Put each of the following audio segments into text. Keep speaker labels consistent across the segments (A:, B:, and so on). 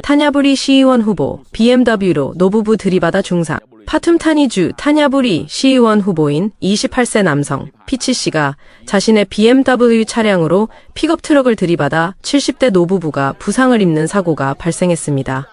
A: 타냐부리 시의원 후보, BMW로 노부부 들이받아 중상. 파툼타니주 타냐부리 시의원 후보인 28세 남성 피치 씨가 자신의 BMW 차량으로 픽업 트럭을 들이받아 70대 노부부가 부상을 입는 사고가 발생했습니다.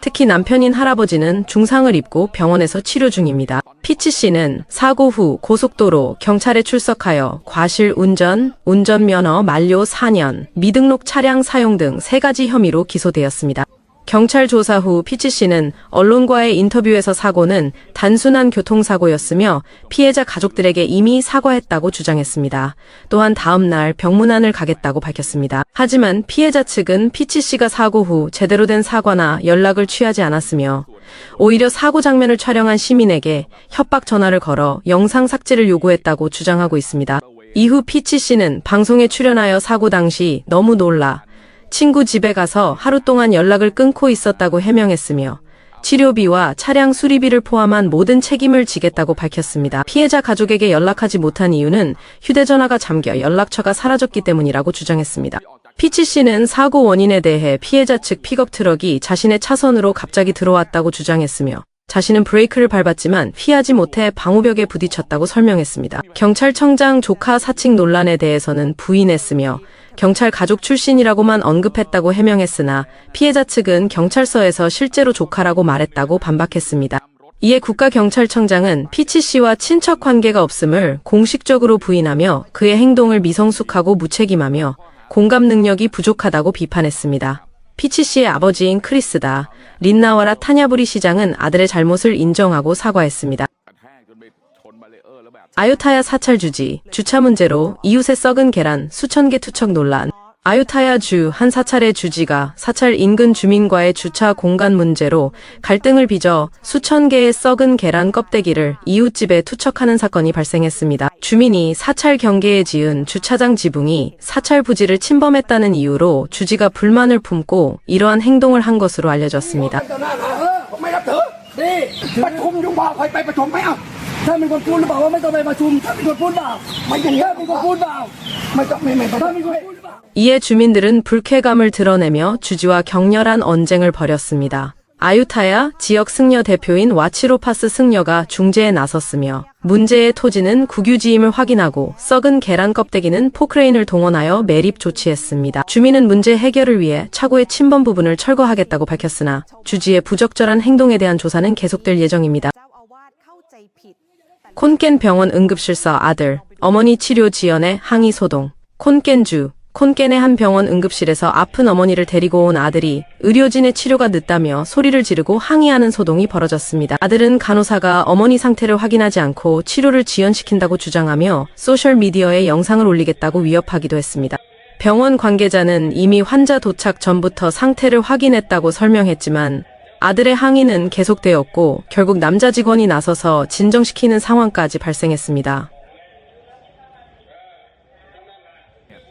A: 특히 남편인 할아버지는 중상을 입고 병원에서 치료 중입니다. 피치 씨는 사고 후 고속도로 경찰에 출석하여 과실 운전, 운전면허 만료 4년, 미등록 차량 사용 등 3가지 혐의로 기소되었습니다. 경찰 조사 후 피치 씨는 언론과의 인터뷰에서 사고는 단순한 교통사고였으며 피해자 가족들에게 이미 사과했다고 주장했습니다. 또한 다음 날 병문안을 가겠다고 밝혔습니다. 하지만 피해자 측은 피치 씨가 사고 후 제대로 된 사과나 연락을 취하지 않았으며 오히려 사고 장면을 촬영한 시민에게 협박 전화를 걸어 영상 삭제를 요구했다고 주장하고 있습니다. 이후 피치 씨는 방송에 출연하여 사고 당시 너무 놀라 친구 집에 가서 하루 동안 연락을 끊고 있었다고 해명했으며 치료비와 차량 수리비를 포함한 모든 책임을 지겠다고 밝혔습니다. 피해자 가족에게 연락하지 못한 이유는 휴대전화가 잠겨 연락처가 사라졌기 때문이라고 주장했습니다. 피치 씨는 사고 원인에 대해 피해자 측 픽업 트럭이 자신의 차선으로 갑자기 들어왔다고 주장했으며 자신은 브레이크를 밟았지만 피하지 못해 방호벽에 부딪혔다고 설명했습니다. 경찰청장 조카 사칭 논란에 대해서는 부인했으며 경찰 가족 출신이라고만 언급했다고 해명했으나 피해자 측은 경찰서에서 실제로 조카라고 말했다고 반박했습니다. 이에 국가경찰청장은 피치 씨와 친척 관계가 없음을 공식적으로 부인하며 그의 행동을 미성숙하고 무책임하며 공감 능력이 부족하다고 비판했습니다. 피치 씨의 아버지인 크리스다 린나와라 타냐부리 시장은 아들의 잘못을 인정하고 사과했습니다. 아유타야 사찰 주지, 주차 문제로 이웃의 썩은 계란 수천 개 투척 논란. 아유타야 주 한 사찰의 주지가 사찰 인근 주민과의 주차 공간 문제로 갈등을 빚어 수천 개의 썩은 계란 껍데기를 이웃집에 투척하는 사건이 발생했습니다. 주민이 사찰 경계에 지은 주차장 지붕이 사찰 부지를 침범했다는 이유로 주지가 불만을 품고 이러한 행동을 한 것으로 알려졌습니다. 이에 주민들은 불쾌감을 드러내며 주지와 격렬한 언쟁을 벌였습니다. 아유타야 지역 승려 대표인 와치로파스 승려가 중재에 나섰으며 문제의 토지는 국유지임을 확인하고 썩은 계란 껍데기는 포크레인을 동원하여 매립 조치했습니다. 주민은 문제 해결을 위해 차고의 침범 부분을 철거하겠다고 밝혔으나 주지의 부적절한 행동에 대한 조사는 계속될 예정입니다. 콘깬 병원 응급실서 아들, 어머니 치료 지연에 항의 소동. 콘깬주, 콘깬의 한 병원 응급실에서 아픈 어머니를 데리고 온 아들이 의료진의 치료가 늦다며 소리를 지르고 항의하는 소동이 벌어졌습니다. 아들은 간호사가 어머니 상태를 확인하지 않고 치료를 지연시킨다고 주장하며 소셜미디어에 영상을 올리겠다고 위협하기도 했습니다. 병원 관계자는 이미 환자 도착 전부터 상태를 확인했다고 설명했지만 아들의 항의는 계속되었고 결국 남자 직원이 나서서 진정시키는 상황까지 발생했습니다.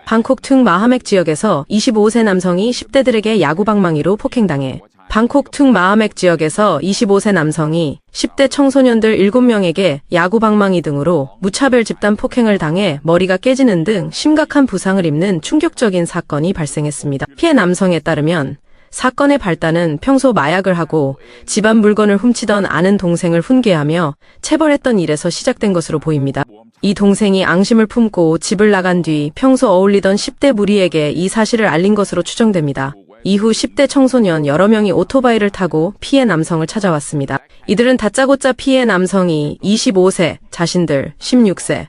A: 방콕 퉁 마하맥 지역에서 25세 남성이 10대들에게 야구 방망이로 폭행당해 방콕 퉁 마하맥 지역에서 25세 남성이 10대 청소년들 7명에게 야구 방망이 등으로 무차별 집단 폭행을 당해 머리가 깨지는 등 심각한 부상을 입는 충격적인 사건이 발생했습니다. 피해 남성에 따르면 사건의 발단은 평소 마약을 하고 집안 물건을 훔치던 아는 동생을 훈계하며 체벌했던 일에서 시작된 것으로 보입니다. 이 동생이 앙심을 품고 집을 나간 뒤 평소 어울리던 10대 무리에게 이 사실을 알린 것으로 추정됩니다. 이후 10대 청소년 여러 명이 오토바이를 타고 피해 남성을 찾아왔습니다. 이들은 다짜고짜 피해 남성이 25세, 자신들 16세,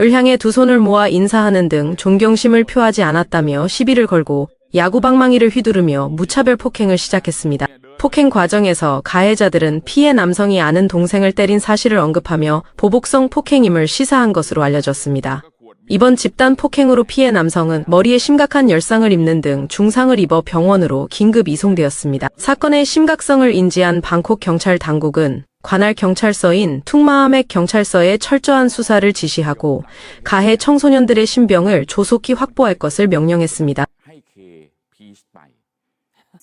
A: 을 향해 두 손을 모아 인사하는 등 존경심을 표하지 않았다며 시비를 걸고 야구 방망이를 휘두르며 무차별 폭행을 시작했습니다. 폭행 과정에서 가해자들은 피해 남성이 아는 동생을 때린 사실을 언급하며 보복성 폭행임을 시사한 것으로 알려졌습니다. 이번 집단 폭행으로 피해 남성은 머리에 심각한 열상을 입는 등 중상을 입어 병원으로 긴급 이송되었습니다. 사건의 심각성을 인지한 방콕 경찰 당국은 관할 경찰서인 퉁마하맥 경찰서에 철저한 수사를 지시하고 가해 청소년들의 신병을 조속히 확보할 것을 명령했습니다.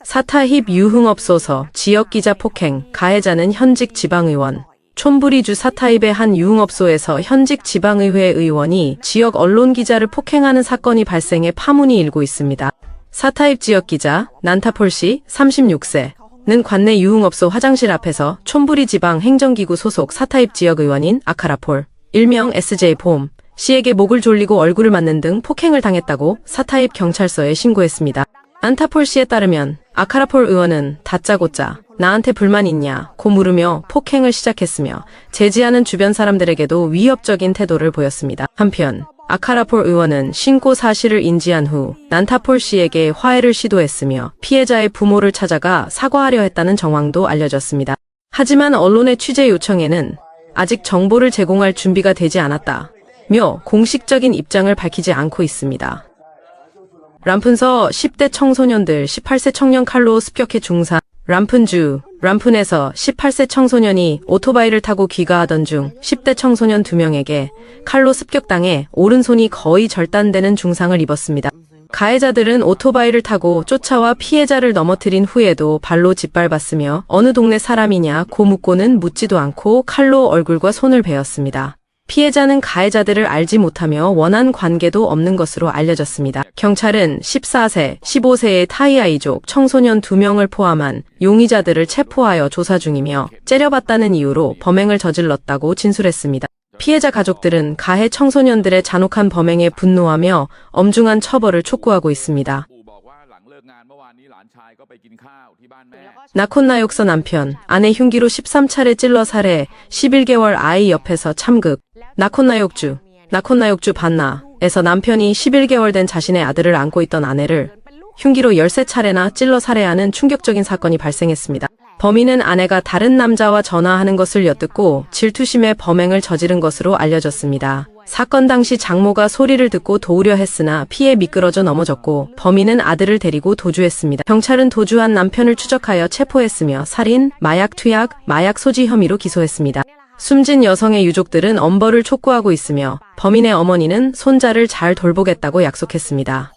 A: 사타힙 유흥업소서 지역기자 폭행, 가해자는 현직 지방의원. 촌부리주 사타입의 한 유흥업소에서 현직 지방의회 의원이 지역 언론기자를 폭행하는 사건이 발생해 파문이 일고 있습니다. 사타입 지역 기자 난타폴씨 36세는 관내 유흥업소 화장실 앞에서 촌부리 지방 행정기구 소속 사타입 지역 의원인 아카라폴 일명 SJ폼 씨에게 목을 졸리고 얼굴을 맞는 등 폭행을 당했다고 사타입 경찰서에 신고했습니다. 난타폴 씨에 따르면 아카라폴 의원은 다짜고짜 나한테 불만 있냐 고 물으며 폭행을 시작했으며 제지하는 주변 사람들에게도 위협적인 태도를 보였습니다. 한편 아카라폴 의원은 신고 사실을 인지한 후 난타폴 씨에게 화해를 시도했으며 피해자의 부모를 찾아가 사과하려 했다는 정황도 알려졌습니다. 하지만 언론의 취재 요청에는 아직 정보를 제공할 준비가 되지 않았다며 공식적인 입장을 밝히지 않고 있습니다. 람푼서 10대 청소년들 18세 청년 칼로 습격해 중상. 람푼에서 18세 청소년이 오토바이를 타고 귀가하던 중 10대 청소년 2명에게 칼로 습격당해 오른손이 거의 절단되는 중상을 입었습니다. 가해자들은 오토바이를 타고 쫓아와 피해자를 넘어뜨린 후에도 발로 짓밟았으며 어느 동네 사람이냐 고 묻고는 묻지도 않고 칼로 얼굴과 손을 베었습니다. 피해자는 가해자들을 알지 못하며 원한 관계도 없는 것으로 알려졌습니다. 경찰은 14세, 15세의 타이아이족 청소년 2명을 포함한 용의자들을 체포하여 조사 중이며 째려봤다는 이유로 범행을 저질렀다고 진술했습니다. 피해자 가족들은 가해 청소년들의 잔혹한 범행에 분노하며 엄중한 처벌을 촉구하고 있습니다. 나콘나욕서 남편, 아내 흉기로 13차례 찔러 살해, 11개월 아이 옆에서 참극. 나콘나욕주 반나에서 남편이 11개월 된 자신의 아들을 안고 있던 아내를 흉기로 13차례나 찔러 살해하는 충격적인 사건이 발생했습니다. 범인은 아내가 다른 남자와 전화하는 것을 엿듣고 질투심에 범행을 저지른 것으로 알려졌습니다. 사건 당시 장모가 소리를 듣고 도우려 했으나 피해 미끄러져 넘어졌고 범인은 아들을 데리고 도주했습니다. 경찰은 도주한 남편을 추적하여 체포했으며 살인, 마약 투약, 마약 소지 혐의로 기소했습니다. 숨진 여성의 유족들은 엄벌을 촉구하고 있으며 범인의 어머니는 손자를 잘 돌보겠다고 약속했습니다.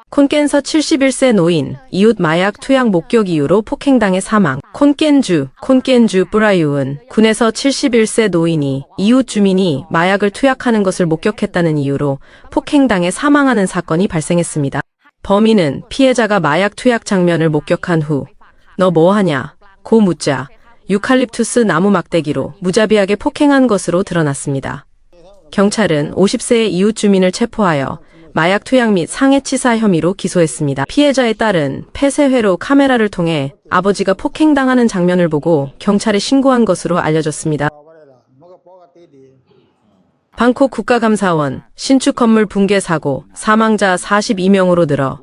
A: 콘켄서 71세 노인, 이웃 마약 투약 목격 이유로 폭행당해 사망. 콘켄주 뿌라유은 군에서 71세 노인이 이웃 주민이 마약을 투약하는 것을 목격했다는 이유로 폭행당해 사망하는 사건이 발생했습니다. 범인은 피해자가 마약 투약 장면을 목격한 후 너 뭐하냐 고 묻자 유칼립투스 나무 막대기로 무자비하게 폭행한 것으로 드러났습니다. 경찰은 50세의 이웃 주민을 체포하여 마약 투약 및 상해치사 혐의로 기소했습니다. 피해자의 딸은 폐쇄회로 카메라를 통해 아버지가 폭행당하는 장면을 보고 경찰에 신고한 것으로 알려졌습니다. 방콕 국가감사원 신축 건물 붕괴 사고 사망자 42명으로 늘어.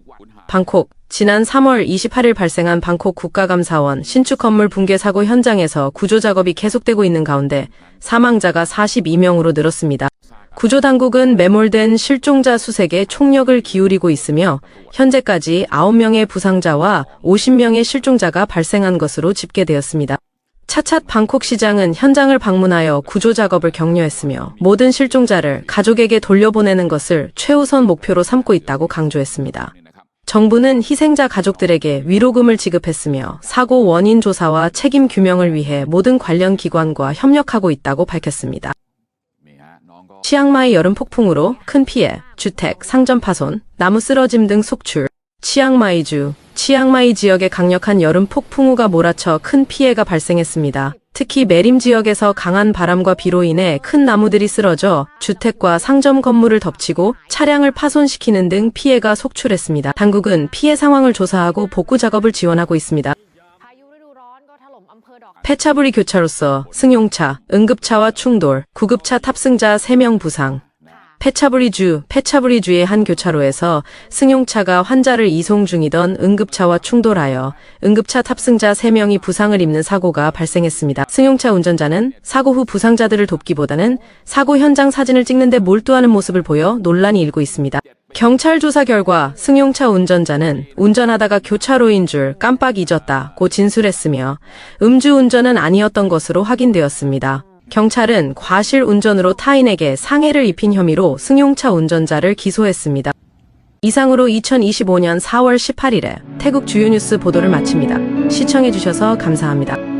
A: 방콕 지난 3월 28일 발생한 방콕 국가감사원 신축 건물 붕괴 사고 현장에서 구조 작업이 계속되고 있는 가운데 사망자가 42명으로 늘었습니다. 구조당국은 매몰된 실종자 수색에 총력을 기울이고 있으며 현재까지 9명의 부상자와 50명의 실종자가 발생한 것으로 집계되었습니다. 차찻 방콕시장은 현장을 방문하여 구조 작업을 격려했으며 모든 실종자를 가족에게 돌려보내는 것을 최우선 목표로 삼고 있다고 강조했습니다. 정부는 희생자 가족들에게 위로금을 지급했으며 사고 원인 조사와 책임 규명을 위해 모든 관련 기관과 협력하고 있다고 밝혔습니다. 치앙마이 여름 폭풍으로 큰 피해, 주택, 상점 파손, 나무 쓰러짐 등 속출. 치앙마이 지역에 강력한 여름 폭풍우가 몰아쳐 큰 피해가 발생했습니다. 특히 매림 지역에서 강한 바람과 비로 인해 큰 나무들이 쓰러져 주택과 상점 건물을 덮치고 차량을 파손시키는 등 피해가 속출했습니다. 당국은 피해 상황을 조사하고 복구 작업을 지원하고 있습니다. 폐차부리 교차로서 승용차, 응급차와 충돌, 구급차 탑승자 3명 부상. 폐차부리주의 한 교차로에서 승용차가 환자를 이송 중이던 응급차와 충돌하여 응급차 탑승자 3명이 부상을 입는 사고가 발생했습니다. 승용차 운전자는 사고 후 부상자들을 돕기보다는 사고 현장 사진을 찍는 데 몰두하는 모습을 보여 논란이 일고 있습니다. 경찰 조사 결과 승용차 운전자는 운전하다가 교차로인 줄 깜빡 잊었다고 진술했으며 음주운전은 아니었던 것으로 확인되었습니다. 경찰은 과실 운전으로 타인에게 상해를 입힌 혐의로 승용차 운전자를 기소했습니다. 이상으로 2025년 4월 18일에 태국 주요 뉴스 보도를 마칩니다. 시청해주셔서 감사합니다.